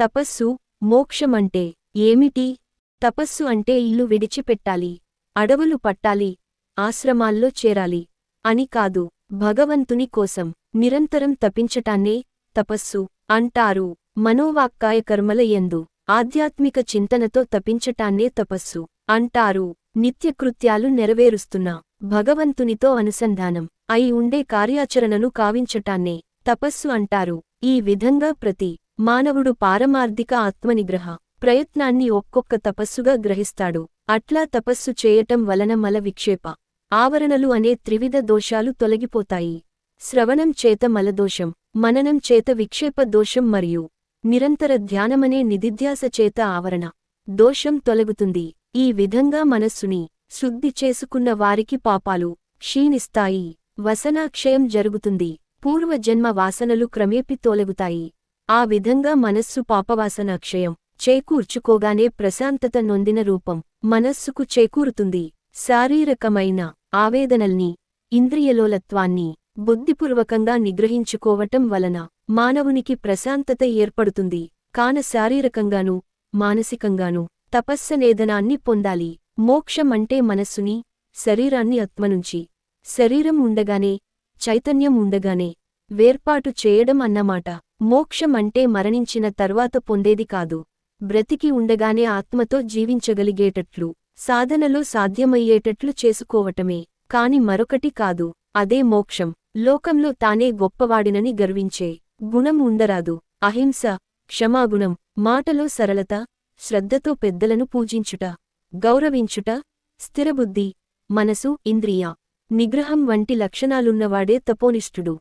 తపస్సు మోక్షమంటే ఏమిటి? తపస్సు అంటే ఇల్లు విడిచిపెట్టాలి, అడవులు పట్టాలి, ఆశ్రమాల్లో చేరాలి అని కాదు. భగవంతుని కోసం నిరంతరం తపించటాన్నే తపస్సు అంటారు. మనోవాక్కాయ కర్మల యందు ఆధ్యాత్మిక చింతనతో తపించటాన్నే తపస్సు అంటారు. నిత్యకృత్యాలు నెరవేరుస్తున్న భగవంతునితో అనుసంధానం అయి ఉండే కార్యాచరణను కావించటాన్నే తపస్సు అంటారు. ఈ విధంగా ప్రతి మానవుడు పారమార్థిక ఆత్మనిగ్రహ ప్రయత్నాన్ని ఒక్కొక్క తపస్సుగా గ్రహిస్తాడు. అట్లా తపస్సు చేయటం వలన మల విక్షేప ఆవరణలు అనే త్రివిధ దోషాలు తొలగిపోతాయి. శ్రవణం చేత మలదోషం, మననం చేత విక్షేప దోషం మరియు నిరంతర ధ్యానమనే నిదిధ్యాస చేత ఆవరణ దోషం తొలగుతుంది. ఈ విధంగా మనస్సుని శుద్ధి చేసుకున్న వారికి పాపాలు క్షీణిస్తాయి, వసనాక్షయం జరుగుతుంది, పూర్వజన్మ వాసనలు క్రమేపి తొలగుతాయి. ఆ విధంగా మనస్సు పాపవాసనాక్షయం చేకూర్చుకోగానే ప్రశాంతత నొందిన రూపం మనస్సుకు చేకూరుతుంది. శారీరకమైన ఆవేదనల్ని, ఇంద్రియలోలత్వాన్ని బుద్ధిపూర్వకంగా నిగ్రహించుకోవటం వలన మానవునికి ప్రశాంతత ఏర్పడుతుంది. కాన శారీరకంగానూ మానసికంగానూ తపస్సనేదనాన్ని పొందాలి. మోక్షం అంటే మనస్సుని, శరీరాన్ని ఆత్మనుంచి, శరీరం ఉండగానే, చైతన్యం ఉండగానే వేర్పాటు చేయడం అన్నమాట. మోక్షం అంటే మరణించిన తర్వాత పొందేది కాదు, బ్రతికి ఉండగానే ఆత్మతో జీవించగలిగేటట్లు, సాధనలో సాధ్యమయ్యేటట్లు చేసుకోవటమే కాని మరొకటి కాదు. అదే మోక్షం. లోకంలో తానే గొప్పవాడినని గర్వించే గుణం ఉండరాదు. అహింస, క్షమాగుణం, మాటలో సరళత, శ్రద్ధతో పెద్దలను పూజించుట, గౌరవించుట, స్థిరబుద్ధి, మనసు, ఇంద్రియ నిగ్రహం వంటి లక్షణాలున్నవాడే తపోనిష్ఠుడు.